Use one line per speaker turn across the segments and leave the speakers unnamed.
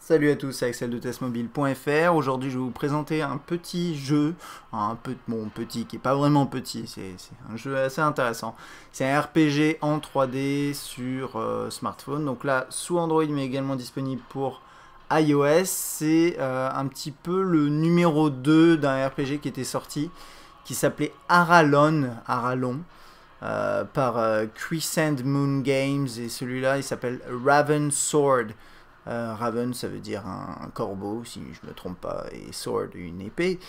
Salut à tous, c'est Axel de testmobile.fr. Aujourd'hui, je vais vous présenter un petit jeu, bon petit, qui est pas vraiment petit, c'est un jeu assez intéressant. C'est un RPG en 3D sur smartphone, donc là sous Android mais également disponible pour iOS. C'est un petit peu le numéro 2 d'un RPG qui était sorti, qui s'appelait Aralon, par Crescent Moon Games, et celui-là il s'appelle Raven Sword. Raven, ça veut dire un corbeau, si je ne me trompe pas, et Sword, une épée.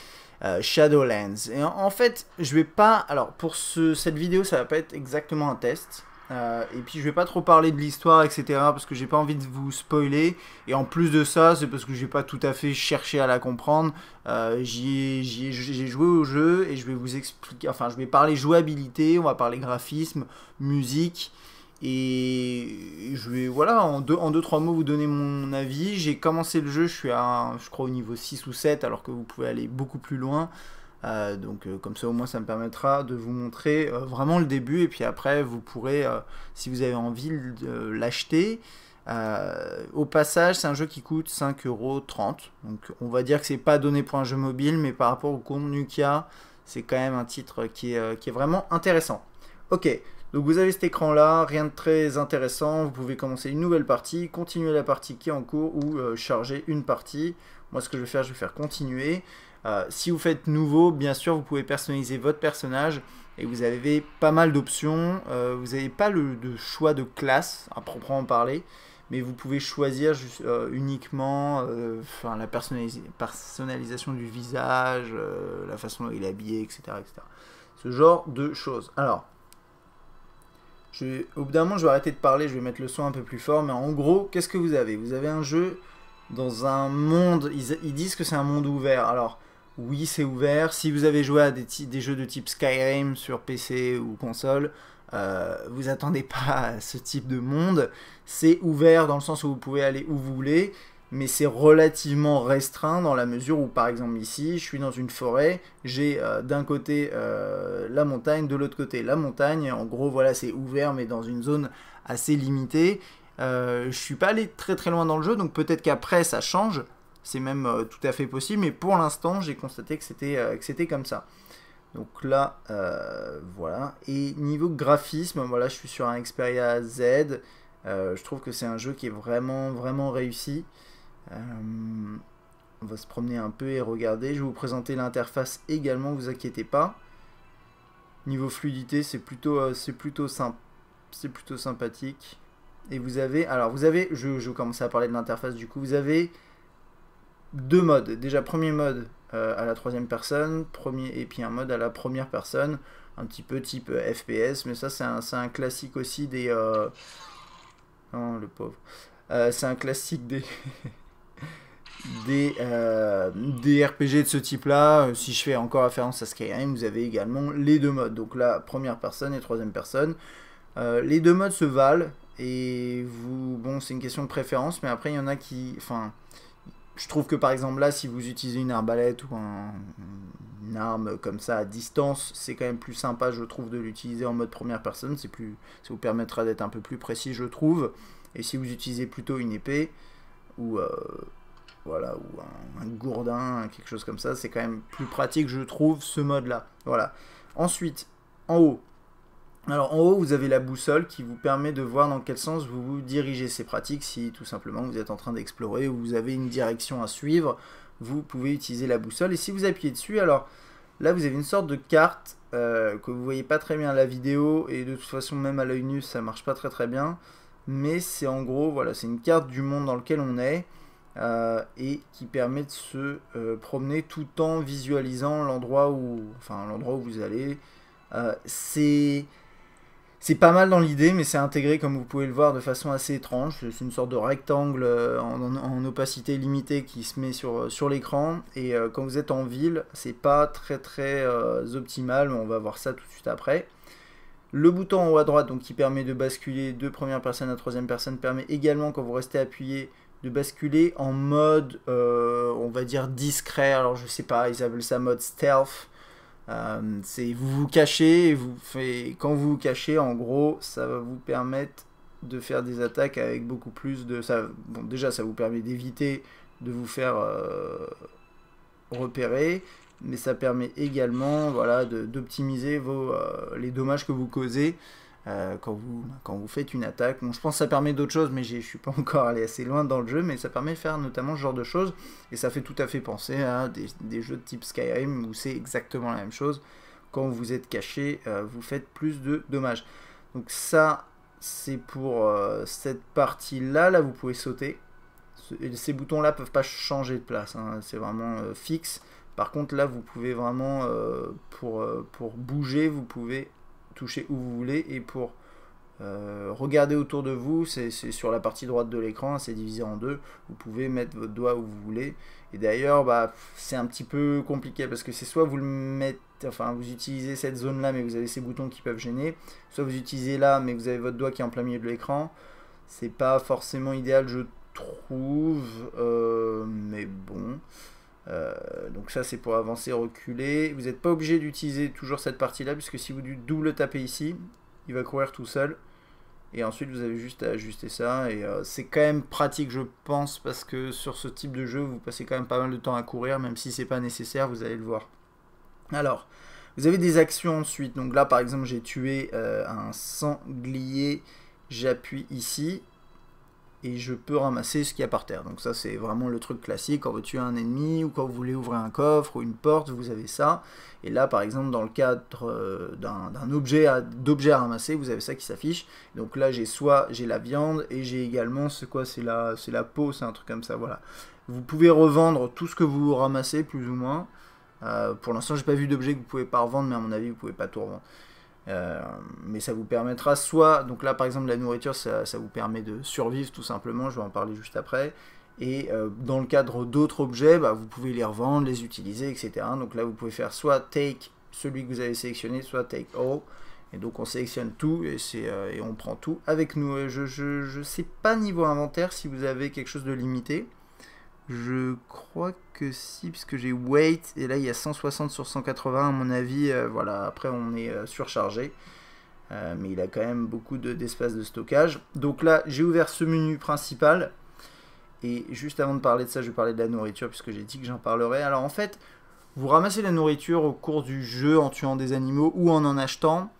Shadowlands. Et en fait, je vais pas... Alors, pour cette vidéo, ça va pas être exactement un test. Et puis, je vais pas trop parler de l'histoire, etc. Parce que j'ai pas envie de vous spoiler. Et en plus de ça, c'est parce que j'ai pas tout à fait cherché à la comprendre. J'ai joué au jeu et je vais vous expliquer... Enfin, je vais parler jouabilité, on va parler graphisme, musique... Et je vais, voilà, en deux, trois mots vous donner mon avis. J'ai commencé le jeu, je suis à, je crois, au niveau 6 ou 7, alors que vous pouvez aller beaucoup plus loin. Comme ça, au moins, ça me permettra de vous montrer vraiment le début. Et puis après, vous pourrez, si vous avez envie, l'acheter. Au passage, c'est un jeu qui coûte 5,30 €. Donc, on va dire que c'est pas donné pour un jeu mobile, mais par rapport au contenu qu'il y a, c'est quand même un titre qui est vraiment intéressant. Ok. Donc vous avez cet écran là, rien de très intéressant, vous pouvez commencer une nouvelle partie, continuer la partie qui est en cours ou charger une partie. Moi ce que je vais faire continuer. Si vous faites nouveau, bien sûr vous pouvez personnaliser votre personnage et vous avez pas mal d'options. Vous n'avez pas de choix de classe à proprement parler, mais vous pouvez choisir uniquement la personnalisation du visage, la façon dont il est habillé, etc., etc. Ce genre de choses. Alors, au bout d'un moment, je vais arrêter de parler, je vais mettre le son un peu plus fort, mais en gros, qu'est-ce que vous avez? Vous avez un jeu dans un monde, ils disent que c'est un monde ouvert. Alors, oui, c'est ouvert. Si vous avez joué à des jeux de type Skyrim sur PC ou console, vous attendez pas à ce type de monde. C'est ouvert dans le sens où vous pouvez aller où vous voulez, mais c'est relativement restreint dans la mesure où, par exemple, ici, je suis dans une forêt, j'ai d'un côté la montagne, de l'autre côté la montagne. En gros, voilà, c'est ouvert, mais dans une zone assez limitée. Je suis pas allé très très loin dans le jeu, donc peut-être qu'après ça change. C'est même tout à fait possible, mais pour l'instant, j'ai constaté que c'était comme ça. Donc là, voilà. Et niveau graphisme, voilà, je suis sur un Xperia Z. Je trouve que c'est un jeu qui est vraiment vraiment réussi. On va se promener un peu et regarder. Je vais vous présenter l'interface également, vous inquiétez pas. Niveau fluidité, c'est plutôt sympathique. Et vous avez, je vais commencer à parler de l'interface du coup. Vous avez deux modes. Déjà, premier mode à la troisième personne, et puis un mode à la première personne, un petit peu type FPS, mais ça c'est un classique aussi des... Oh, le pauvre. C'est un classique des RPG de ce type-là. Si je fais encore référence à Skyrim, vous avez également les deux modes. Donc la première personne et troisième personne. Les deux modes se valent. Et bon, c'est une question de préférence, mais après, il y en a qui... Enfin, je trouve que par exemple là, si vous utilisez une arbalète ou une arme comme ça à distance, c'est quand même plus sympa, je trouve, de l'utiliser en mode première personne. Ça vous permettra d'être un peu plus précis, je trouve. Et si vous utilisez plutôt une épée ou voilà, ou un gourdin, quelque chose comme ça, c'est quand même plus pratique, je trouve, ce mode-là. Voilà. Ensuite, en haut. Alors, en haut, vous avez la boussole qui vous permet de voir dans quel sens vous vous dirigez. C'est pratique si, tout simplement, vous êtes en train d'explorer ou vous avez une direction à suivre. Vous pouvez utiliser la boussole. Et si vous appuyez dessus, alors, là, vous avez une sorte de carte que vous voyez pas très bien à la vidéo. Et de toute façon, même à l'œil nu, ça marche pas très très bien. Mais c'est en gros, voilà, c'est une carte du monde dans lequel on est. Et qui permet de se promener tout en visualisant l'endroit où vous allez. C'est pas mal dans l'idée, mais c'est intégré, comme vous pouvez le voir, de façon assez étrange. C'est une sorte de rectangle en opacité limitée qui se met sur l'écran. Et quand vous êtes en ville, c'est pas très très optimal, mais on va voir ça tout de suite après. Le bouton en haut à droite, donc, qui permet de basculer de première personne à troisième personne, permet également, quand vous restez appuyé, de basculer en mode, on va dire, discret. Alors je sais pas, ils appellent ça mode stealth. Vous vous cachez, et quand vous vous cachez, en gros, ça va vous permettre de faire des attaques avec beaucoup plus de... Ça, bon, déjà, ça vous permet d'éviter de vous faire repérer, mais ça permet également voilà, d'optimiser les dommages que vous causez quand vous faites une attaque. Bon, je pense que ça permet d'autres choses, mais je ne suis pas encore allé assez loin dans le jeu, mais ça permet de faire notamment ce genre de choses, et ça fait tout à fait penser à des jeux de type Skyrim, où c'est exactement la même chose. Quand vous êtes caché, vous faites plus de dommages. Donc ça, c'est pour cette partie-là. Là, vous pouvez sauter. Ces boutons-là peuvent pas changer de place, hein. C'est vraiment fixe. Par contre, là, vous pouvez vraiment, pour bouger, vous pouvez toucher où vous voulez. Et pour regarder autour de vous, c'est sur la partie droite de l'écran, c'est divisé en deux. Vous pouvez mettre votre doigt où vous voulez. Et d'ailleurs, bah, c'est un petit peu compliqué parce que c'est soit vous le mettez, enfin vous utilisez cette zone là mais vous avez ces boutons qui peuvent gêner, soit vous utilisez là mais vous avez votre doigt qui est en plein milieu de l'écran. C'est pas forcément idéal, je trouve, mais bon. Donc ça c'est pour avancer, reculer. Vous n'êtes pas obligé d'utiliser toujours cette partie là puisque si vous double tapez ici, il va courir tout seul. Et ensuite vous avez juste à ajuster ça, et c'est quand même pratique je pense, parce que sur ce type de jeu vous passez quand même pas mal de temps à courir, même si c'est pas nécessaire, vous allez le voir. Alors, vous avez des actions ensuite, donc là par exemple j'ai tué un sanglier, j'appuie ici, et je peux ramasser ce qu'il y a par terre. Donc ça c'est vraiment le truc classique, quand vous tuez un ennemi, ou quand vous voulez ouvrir un coffre, ou une porte, vous avez ça. Et là par exemple dans le cadre d'un objet à ramasser, vous avez ça qui s'affiche. Donc là j'ai la viande, et j'ai également, c'est quoi, c'est la peau, c'est un truc comme ça, voilà. Vous pouvez revendre tout ce que vous ramassez, plus ou moins. Pour l'instant j'ai pas vu d'objet que vous pouvez pas revendre, mais à mon avis vous pouvez pas tout revendre. Mais ça vous permettra soit, donc là par exemple la nourriture ça vous permet de survivre tout simplement, je vais en parler juste après, et dans le cadre d'autres objets, bah, vous pouvez les revendre, les utiliser, etc. Donc là vous pouvez faire soit take celui que vous avez sélectionné, soit take all, et donc on sélectionne tout, et on prend tout avec nous. Je sais pas niveau inventaire si vous avez quelque chose de limité. Je crois que si, puisque j'ai wait, et là il y a 160 sur 180 à mon avis, voilà, après on est surchargé, mais il a quand même beaucoup d'espace de stockage. Donc là j'ai ouvert ce menu principal, et juste avant de parler de ça, je vais parler de la nourriture, puisque j'ai dit que j'en parlerai. Alors en fait, vous ramassez la nourriture au cours du jeu en tuant des animaux ou en achetant,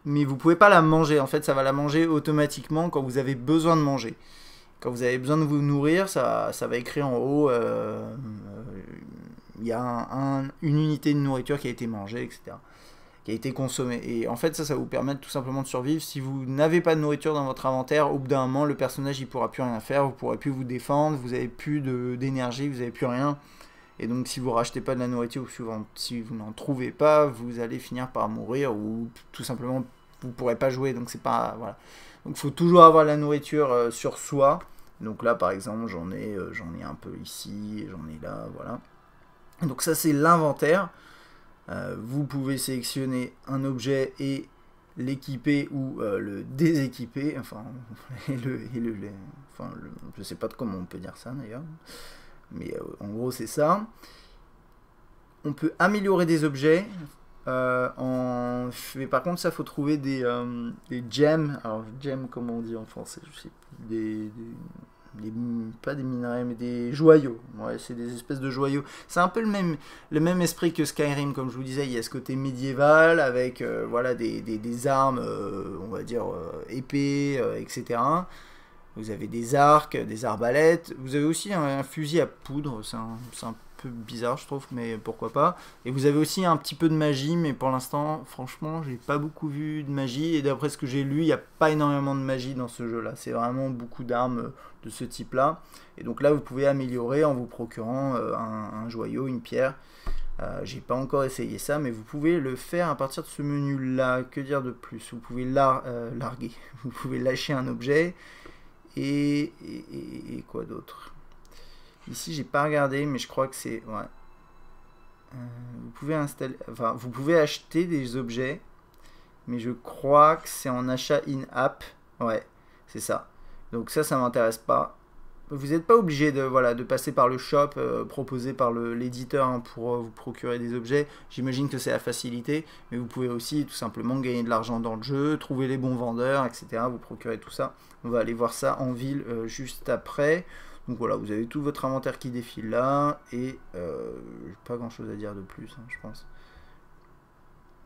mais vous pouvez pas la manger, en fait ça va la manger automatiquement quand vous avez besoin de manger. Quand vous avez besoin de vous nourrir, ça va écrire en haut, il y a une unité de nourriture qui a été mangée, etc. Qui a été consommée. Et en fait, ça vous permet tout simplement de survivre. Si vous n'avez pas de nourriture dans votre inventaire, au bout d'un moment, le personnage il pourra plus rien faire, vous pourrez plus vous défendre, vous n'avez plus d'énergie, vous n'avez plus rien. Et donc si vous rachetez pas de la nourriture, ou si vous n'en trouvez pas, vous allez finir par mourir, ou tout simplement vous pourrez pas jouer. Donc c'est pas, voilà. Donc il faut toujours avoir la nourriture sur soi. Donc là par exemple j'en ai un peu ici, j'en ai là, voilà. Donc ça c'est l'inventaire. Vous pouvez sélectionner un objet et l'équiper ou le déséquiper. Enfin, je sais pas comment on peut dire ça d'ailleurs. Mais en gros c'est ça. On peut améliorer des objets. Mais par contre ça faut trouver des gems. Alors gems comment on dit en français, je sais plus, pas des minerais mais des joyaux. Ouais, c'est des espèces de joyaux. C'est un peu le même esprit que Skyrim, comme je vous disais. Il y a ce côté médiéval avec voilà, des armes, on va dire épées, etc. Vous avez des arcs, des arbalètes. Vous avez aussi un fusil à poudre. C'est un peu bizarre je trouve, mais pourquoi pas. Et vous avez aussi un petit peu de magie, mais pour l'instant franchement j'ai pas beaucoup vu de magie, et d'après ce que j'ai lu il n'y a pas énormément de magie dans ce jeu là, c'est vraiment beaucoup d'armes de ce type là. Et donc là vous pouvez améliorer en vous procurant un joyau, une pierre. J'ai pas encore essayé ça, mais vous pouvez le faire à partir de ce menu là. Que dire de plus? Vous pouvez larguer, vous pouvez lâcher un objet, et quoi d'autre? Ici, j'ai pas regardé, mais je crois que c'est... Ouais. Vous pouvez installer... Enfin, vous pouvez acheter des objets, mais je crois que c'est en achat in-app. Ouais, c'est ça. Donc ça m'intéresse pas. vous n'êtes pas obligé de, voilà, de passer par le shop proposé par l'éditeur hein, pour vous procurer des objets. J'imagine que c'est la facilité, mais vous pouvez aussi tout simplement gagner de l'argent dans le jeu, trouver les bons vendeurs, etc. Vous procurer tout ça. On va aller voir ça en ville juste après. Donc voilà, vous avez tout votre inventaire qui défile là, et pas grand chose à dire de plus, hein, je pense.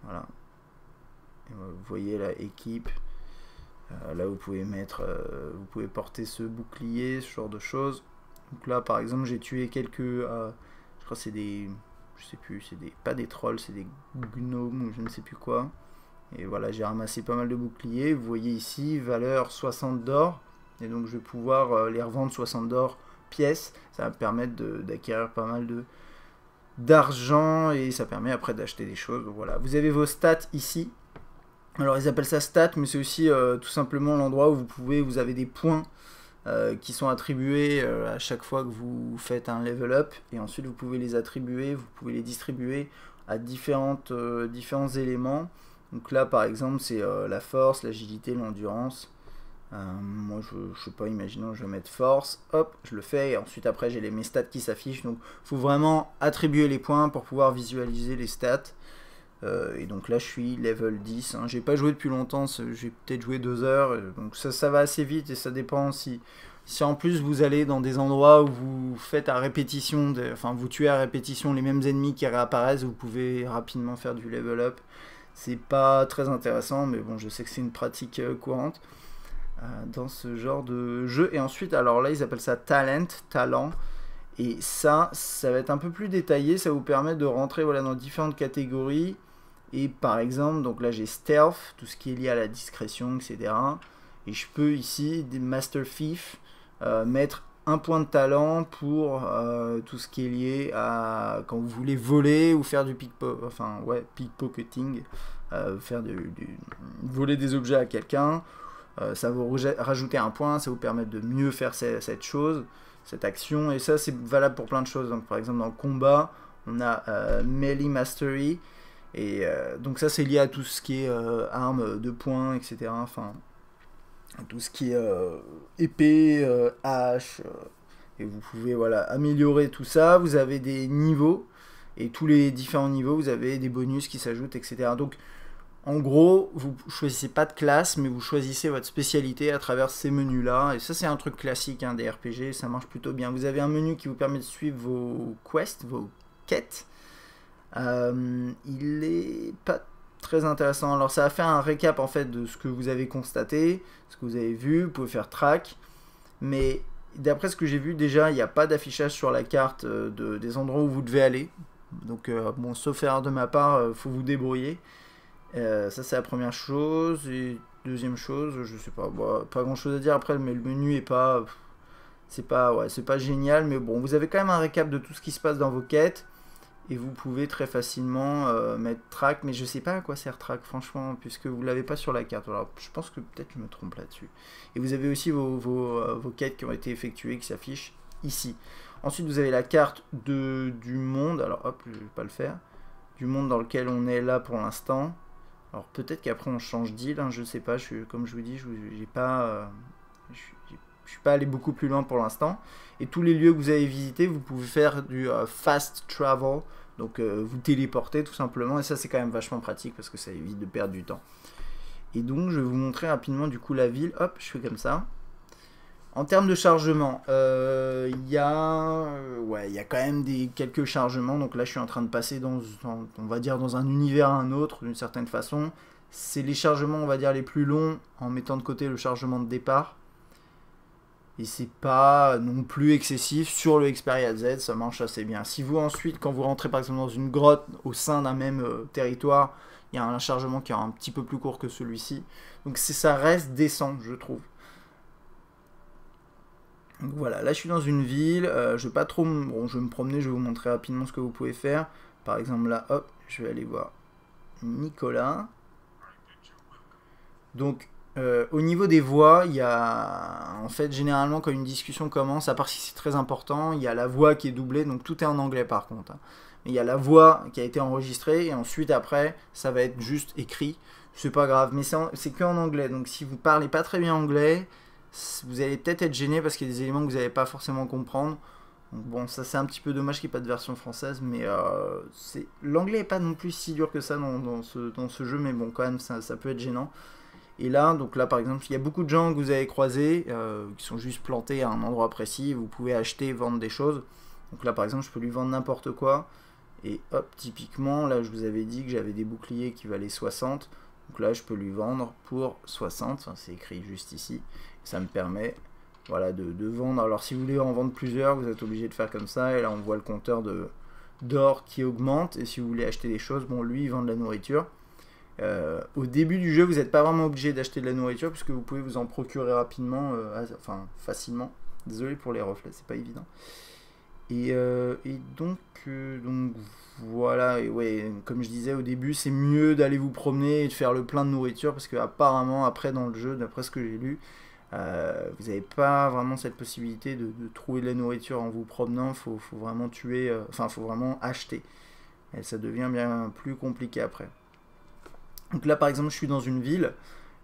Voilà. Et vous voyez la équipe. Là vous pouvez mettre, vous pouvez porter ce bouclier, ce genre de choses. Donc là par exemple j'ai tué quelques, je crois que c'est des, je sais plus, c'est des, pas des trolls, c'est des gnomes ou je ne sais plus quoi. Et voilà, j'ai ramassé pas mal de boucliers. Vous voyez ici, valeur 60 d'or. Et donc je vais pouvoir les revendre 60 d'or pièces. Ça va me permettre d'acquérir pas mal d'argent et ça permet après d'acheter des choses. Donc voilà, vous avez vos stats ici. Alors ils appellent ça stats, mais c'est aussi tout simplement l'endroit où vous avez des points qui sont attribués à chaque fois que vous faites un level up, et ensuite vous pouvez les attribuer, vous pouvez les distribuer à différents éléments. Donc là par exemple c'est la force, l'agilité, l'endurance. Moi je sais pas, imaginons je vais mettre force, hop, je le fais, et ensuite après j'ai mes stats qui s'affichent. Donc il faut vraiment attribuer les points pour pouvoir visualiser les stats. Et donc là je suis level 10, hein. J'ai pas joué depuis longtemps, j'ai peut-être joué 2 heures, donc ça va assez vite, et ça dépend si en plus vous allez dans des endroits où vous faites à répétition, enfin vous tuez à répétition les mêmes ennemis qui réapparaissent, vous pouvez rapidement faire du level up. C'est pas très intéressant, mais bon, je sais que c'est une pratique courante dans ce genre de jeu. Et ensuite, alors là ils appellent ça talent. Et ça va être un peu plus détaillé, ça vous permet de rentrer voilà, dans différentes catégories. Et par exemple, donc là j'ai stealth, tout ce qui est lié à la discrétion, etc. Et je peux ici, des Master Thief, mettre un point de talent pour tout ce qui est lié à quand vous voulez voler ou faire du pickpocketing, voler des objets à quelqu'un. Ça va vous rajouter un point, ça vous permet de mieux faire cette chose, cette action, et ça c'est valable pour plein de choses. Donc par exemple dans le combat, on a Melee Mastery, et donc ça c'est lié à tout ce qui est armes de poing, etc. Enfin, tout ce qui est épée, hache, et vous pouvez voilà, améliorer tout ça. Vous avez des niveaux, et tous les différents niveaux, vous avez des bonus qui s'ajoutent, etc. Donc en gros, vous choisissez pas de classe, mais vous choisissez votre spécialité à travers ces menus-là. Et ça, c'est un truc classique hein, des RPG, ça marche plutôt bien. Vous avez un menu qui vous permet de suivre vos quests, vos quêtes. Il est pas très intéressant. Alors, ça va faire un récap en fait de ce que vous avez constaté, ce que vous avez vu. Vous pouvez faire track. Mais d'après ce que j'ai vu, déjà, il n'y a pas d'affichage sur la carte des endroits où vous devez aller. Donc, bon, sauf erreur de ma part, faut vous débrouiller. Ça c'est la première chose. Et deuxième chose, je sais pas, bah, pas grand chose à dire après, mais le menu est pas, c'est pas génial, mais bon, vous avez quand même un récap de tout ce qui se passe dans vos quêtes, et vous pouvez très facilement mettre track, mais je sais pas à quoi sert track franchement, puisque vous l'avez pas sur la carte. Alors je pense que peut-être je me trompe là-dessus. Et vous avez aussi vos quêtes qui ont été effectuées qui s'affichent ici. Ensuite vous avez la carte du monde. Alors hop, je vais pas le faire, du monde dans lequel on est là pour l'instant. Alors peut-être qu'après on change d'île, hein, je sais pas, comme je vous dis, je suis pas allé beaucoup plus loin pour l'instant. Et tous les lieux que vous avez visités, vous pouvez faire du fast travel, donc vous téléporter tout simplement, et ça c'est quand même vachement pratique parce que ça évite de perdre du temps. Et donc je vais vous montrer rapidement du coup la ville, hop, je fais comme ça. En termes de chargement, il y a quand même quelques chargements. Donc là, je suis en train de passer on va dire, dans un univers à un autre, d'une certaine façon. C'est les chargements, on va dire, les plus longs, en mettant de côté le chargement de départ. Et c'est pas non plus excessif. Sur le Xperia Z, ça marche assez bien. Si vous, ensuite, quand vous rentrez par exemple dans une grotte au sein d'un même territoire, il y a un chargement qui est un petit peu plus court que celui-ci. Donc ça reste décent, je trouve. Donc voilà, là je suis dans une ville, je vais pas trop, bon, je vais me promener, je vais vous montrer rapidement ce que vous pouvez faire. Par exemple là, hop, je vais aller voir Nicolas. Donc au niveau des voix, il y a, en fait généralement quand une discussion commence, à part si c'est très important, il y a la voix qui est doublée, donc tout est en anglais par contre. Mais il y a la voix qui a été enregistrée, et ensuite après, ça va être juste écrit, c'est pas grave, mais c'est que en anglais, donc si vous parlez pas très bien anglais, vous allez peut-être être gêné parce qu'il y a des éléments que vous n'allez pas forcément comprendre. Donc bon, ça c'est un petit peu dommage qu'il n'y ait pas de version française, mais l'anglais n'est pas non plus si dur que ça dans ce jeu, mais bon, quand même, ça peut être gênant. Et là, donc là par exemple, il y a beaucoup de gens que vous avez croisés qui sont juste plantés à un endroit précis, vous pouvez acheter, vendre des choses. Donc là par exemple, je peux lui vendre n'importe quoi. Et hop, typiquement, là je vous avais dit que j'avais des boucliers qui valaient 60. Donc là je peux lui vendre pour 60, enfin, c'est écrit juste ici. Ça me permet voilà, de vendre. Alors si vous voulez en vendre plusieurs, vous êtes obligé de faire comme ça. Et là on voit le compteur d'or qui augmente. Et si vous voulez acheter des choses, bon lui il vend de la nourriture. Au début du jeu, vous n'êtes pas vraiment obligé d'acheter de la nourriture puisque vous pouvez vous en procurer rapidement, enfin facilement. Désolé pour les reflets, c'est pas évident. Et donc voilà, et ouais, comme je disais au début, c'est mieux d'aller vous promener et de faire le plein de nourriture parce que apparemment après dans le jeu, d'après ce que j'ai lu, vous n'avez pas vraiment cette possibilité de trouver de la nourriture en vous promenant. Faut vraiment tuer, enfin faut vraiment acheter. Et ça devient bien plus compliqué après. Donc là par exemple je suis dans une ville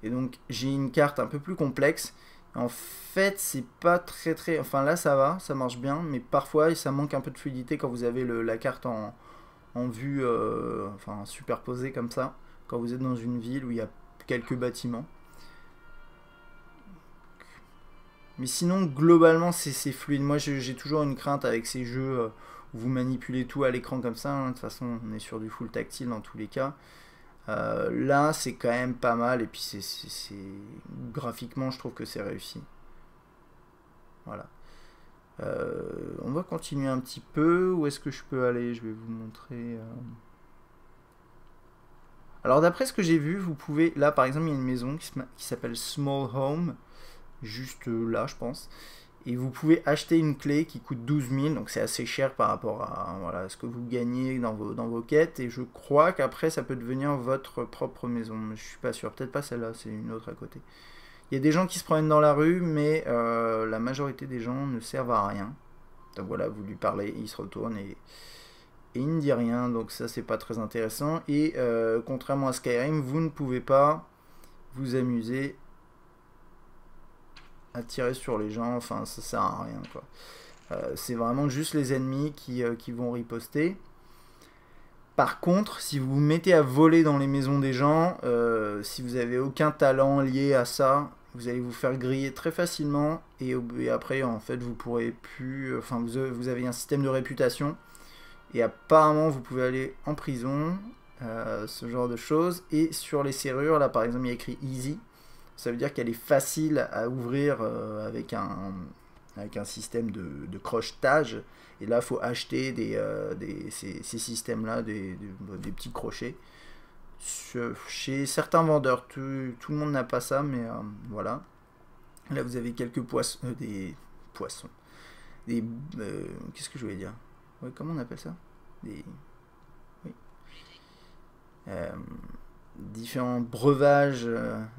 et donc j'ai une carte un peu plus complexe. En fait c'est pas très... Enfin là ça va, ça marche bien, mais parfois ça manque un peu de fluidité quand vous avez la carte en vue, enfin superposée comme ça, quand vous êtes dans une ville où il y a quelques bâtiments. Mais sinon globalement c'est fluide. Moi j'ai toujours une crainte avec ces jeux où vous manipulez tout à l'écran comme ça, hein. De toute façon on est sur du full tactile dans tous les cas. Là c'est quand même pas mal et puis graphiquement je trouve que c'est réussi. Voilà. On va continuer un petit peu. Où est-ce que je peux aller? Je vais vous montrer. Alors d'après ce que j'ai vu, vous pouvez... Là par exemple il y a une maison qui s'appelle Small Home. Juste là je pense. Et vous pouvez acheter une clé qui coûte 12 000, donc c'est assez cher par rapport à voilà, ce que vous gagnez dans vos quêtes. Et je crois qu'après ça peut devenir votre propre maison. Mais je suis pas sûr, peut-être pas celle-là, c'est une autre à côté. Il y a des gens qui se promènent dans la rue, mais la majorité des gens ne servent à rien. Donc voilà, vous lui parlez, il se retourne et il ne dit rien, donc ça c'est pas très intéressant. Et contrairement à Skyrim, vous ne pouvez pas vous amuser à tirer sur les gens, enfin ça sert à rien quoi. C'est vraiment juste les ennemis qui vont riposter. Par contre, si vous vous mettez à voler dans les maisons des gens, si vous avez aucun talent lié à ça, vous allez vous faire griller très facilement et après en fait vous pourrez plus, enfin vous avez un système de réputation et apparemment vous pouvez aller en prison, ce genre de choses. Et sur les serrures, là par exemple il y a écrit easy, ça veut dire qu'elle est facile à ouvrir avec un système de crochetage. Et là, il faut acheter ces systèmes-là, des petits crochets. Chez certains vendeurs, tout le monde n'a pas ça, mais voilà. Là, vous avez quelques poissons. Des poissons. Qu'est-ce que je voulais dire? Ouais, comment on appelle ça? Oui. Différents breuvages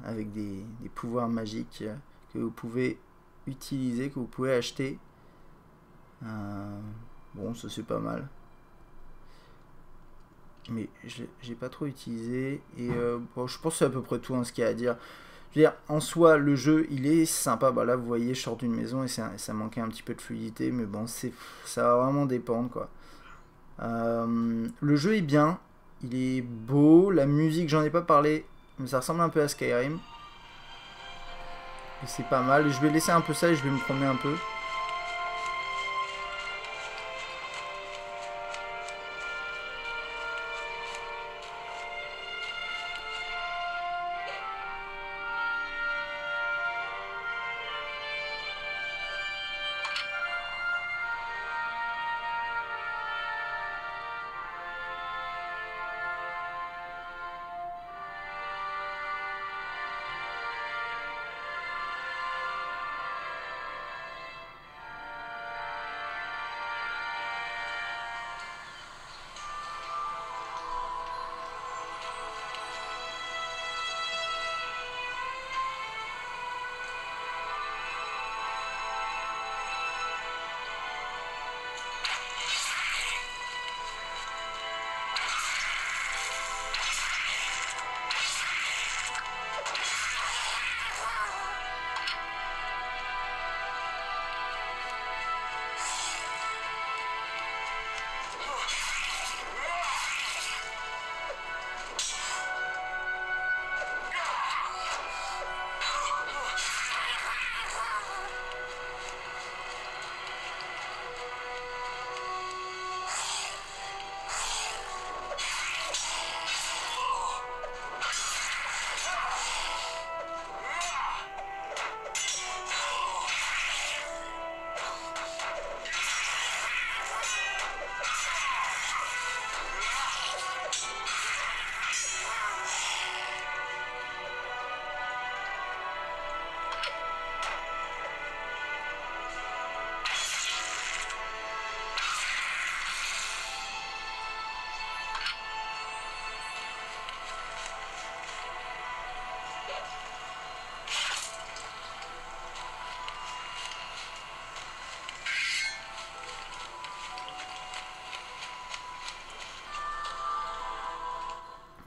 avec des pouvoirs magiques que vous pouvez utiliser, que vous pouvez acheter. Bon, ça c'est pas mal. Mais j'ai pas trop utilisé. Et bon, je pense que c'est à peu près tout ce qu'il y a à dire. Je veux dire, en soi, le jeu, il est sympa. Bah là, vous voyez, je sors d'une maison et ça manquait un petit peu de fluidité. Mais bon, ça va vraiment dépendre, quoi. Le jeu est bien. Il est beau. La musique, j'en ai pas parlé. Mais ça ressemble un peu à Skyrim. Et c'est pas mal. Je vais laisser un peu ça et je vais me promener un peu.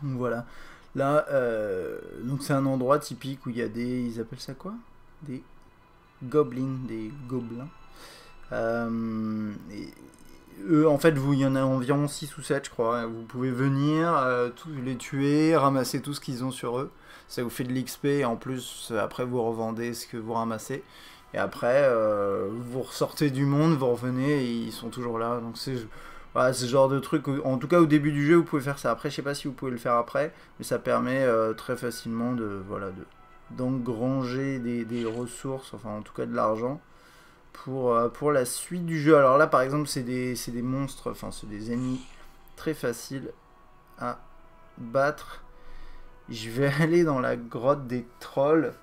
Donc voilà. Là, donc c'est un endroit typique où il y a des... Ils appellent ça quoi? Des goblins, des gobelins. Et eux, en fait, il y en a environ 6 ou 7, je crois. Vous pouvez venir, tous les tuer, ramasser tout ce qu'ils ont sur eux. Ça vous fait de l'XP et en plus, après, vous revendez ce que vous ramassez. Et après, vous ressortez du monde, vous revenez et ils sont toujours là. Donc c'est voilà, ce genre de truc. En tout cas, au début du jeu, vous pouvez faire ça. Après, je sais pas si vous pouvez le faire après, mais ça permet très facilement d'engranger des ressources, enfin en tout cas de l'argent pour la suite du jeu. Alors là, par exemple, c'est des monstres, enfin, c'est des ennemis très faciles à battre. Je vais aller dans la grotte des trolls.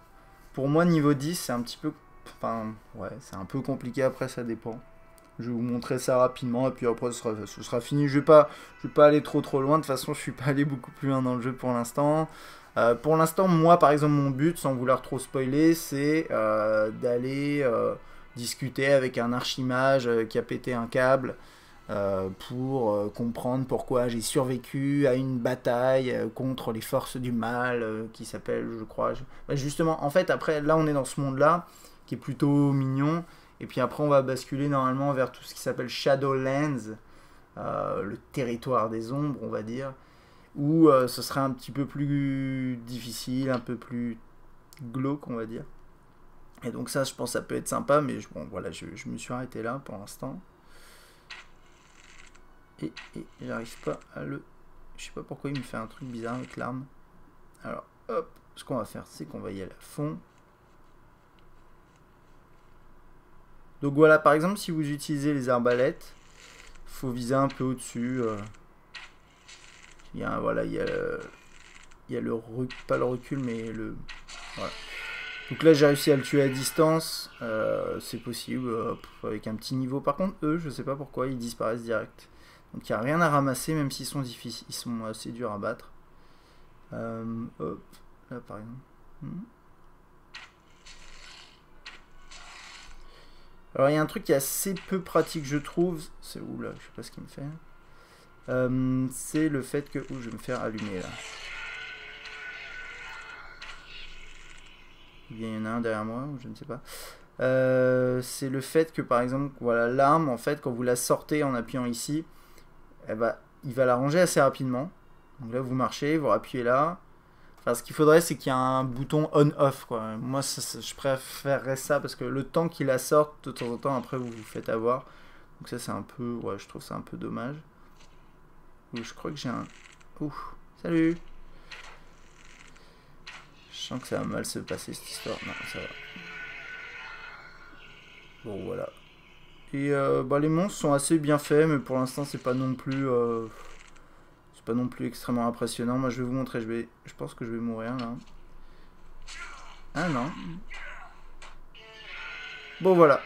Pour moi, niveau 10, c'est un petit peu... Enfin, ouais, c'est un peu compliqué, après, ça dépend. Je vais vous montrer ça rapidement, et puis après, ce sera fini. Je vais pas aller trop loin. De toute façon, je suis pas allé beaucoup plus loin dans le jeu pour l'instant. Pour l'instant, moi, par exemple, mon but, sans vouloir trop spoiler, c'est d'aller discuter avec un archimage qui a pété un câble pour comprendre pourquoi j'ai survécu à une bataille contre les forces du mal qui s'appelle, je crois... Bah, justement, en fait, après, là, on est dans ce monde-là, qui est plutôt mignon, et puis après, on va basculer normalement vers tout ce qui s'appelle Shadowlands, le territoire des ombres, on va dire, où ce serait un petit peu plus difficile, un peu plus glauque, on va dire. Et donc ça, je pense que ça peut être sympa, mais bon, voilà, je me suis arrêté là pour l'instant. Et j'arrive pas à le... Je sais pas pourquoi il me fait un truc bizarre avec l'arme. Alors, hop, ce qu'on va faire, c'est qu'on va y aller à fond. Donc voilà, par exemple, si vous utilisez les arbalètes, il faut viser un peu au-dessus. Il y a, voilà, il y a le pas le recul, mais le... Voilà. Donc là, j'ai réussi à le tuer à distance. C'est possible, avec un petit niveau. Par contre, eux, je sais pas pourquoi, ils disparaissent direct. Donc il n'y a rien à ramasser, même s'ils sont difficiles. Ils sont assez durs à battre. Hop, là par exemple. Alors il y a un truc qui est assez peu pratique, je trouve. C'est où là? Je sais pas ce qu'il me fait. C'est le fait que... Ouh, je vais me faire allumer là. Il y en a un derrière moi, je ne sais pas. C'est le fait que par exemple, voilà, l'arme, en fait, quand vous la sortez en appuyant ici, il va la ranger assez rapidement. Donc là, vous marchez, vous appuyez là. Enfin, ce qu'il faudrait, c'est qu'il y ait un bouton on-off, quoi. Moi, je préférerais ça, parce que le temps qu'il la sorte, de temps en temps, après, vous vous faites avoir. Donc ça, c'est un peu... Ouais, je trouve ça un peu dommage. Ouh, je crois que j'ai un... Ouh, salut! Je sens que ça va mal se passer, cette histoire. Non, ça va. Bon, voilà. Et bah, les monstres sont assez bien faits, mais pour l'instant, c'est pas non plus... c'est pas non plus extrêmement impressionnant. Moi, je vais vous montrer. Je pense que je vais mourir, là. Ah, non. Bon, voilà.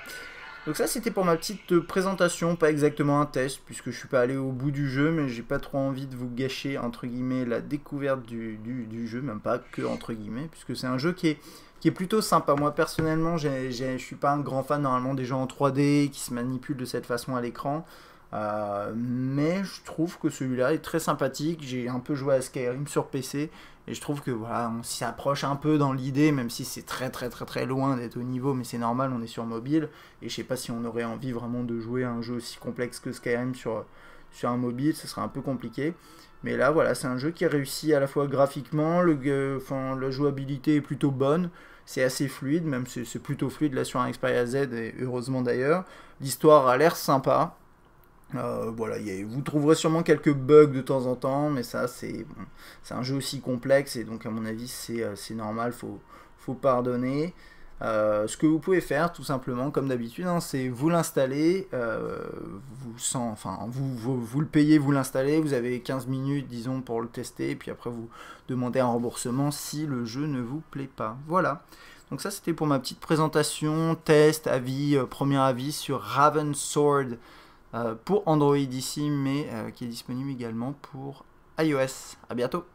Donc ça, c'était pour ma petite présentation, pas exactement un test, puisque je suis pas allé au bout du jeu, mais j'ai pas trop envie de vous gâcher, entre guillemets, la découverte du jeu, même pas que, entre guillemets, puisque c'est un jeu qui est plutôt sympa. Moi, personnellement, je suis pas un grand fan, normalement, des jeux en 3D qui se manipulent de cette façon à l'écran, mais je trouve que celui-là est très sympathique. J'ai un peu joué à Skyrim sur PC, et je trouve que voilà, on s'y approche un peu dans l'idée, même si c'est très loin d'être au niveau, mais c'est normal, on est sur mobile, et je sais pas si on aurait envie vraiment de jouer à un jeu aussi complexe que Skyrim sur un mobile, ce serait un peu compliqué. Mais là, voilà, c'est un jeu qui est réussi à la fois graphiquement, la jouabilité est plutôt bonne, c'est assez fluide, même c'est plutôt fluide là sur un Xperia Z, et heureusement d'ailleurs. L'histoire a l'air sympa. Voilà, vous trouverez sûrement quelques bugs de temps en temps, mais ça, c'est un jeu aussi complexe, et donc à mon avis, c'est normal, faut pardonner. Ce que vous pouvez faire, tout simplement, comme d'habitude, hein, c'est vous l'installer, vous le payez, vous l'installez, vous avez 15 minutes, disons, pour le tester, et puis après, vous demandez un remboursement si le jeu ne vous plaît pas. Voilà. Donc ça, c'était pour ma petite présentation, test, avis, premier avis sur Ravensword, pour Android ici, mais qui est disponible également pour iOS. A bientôt!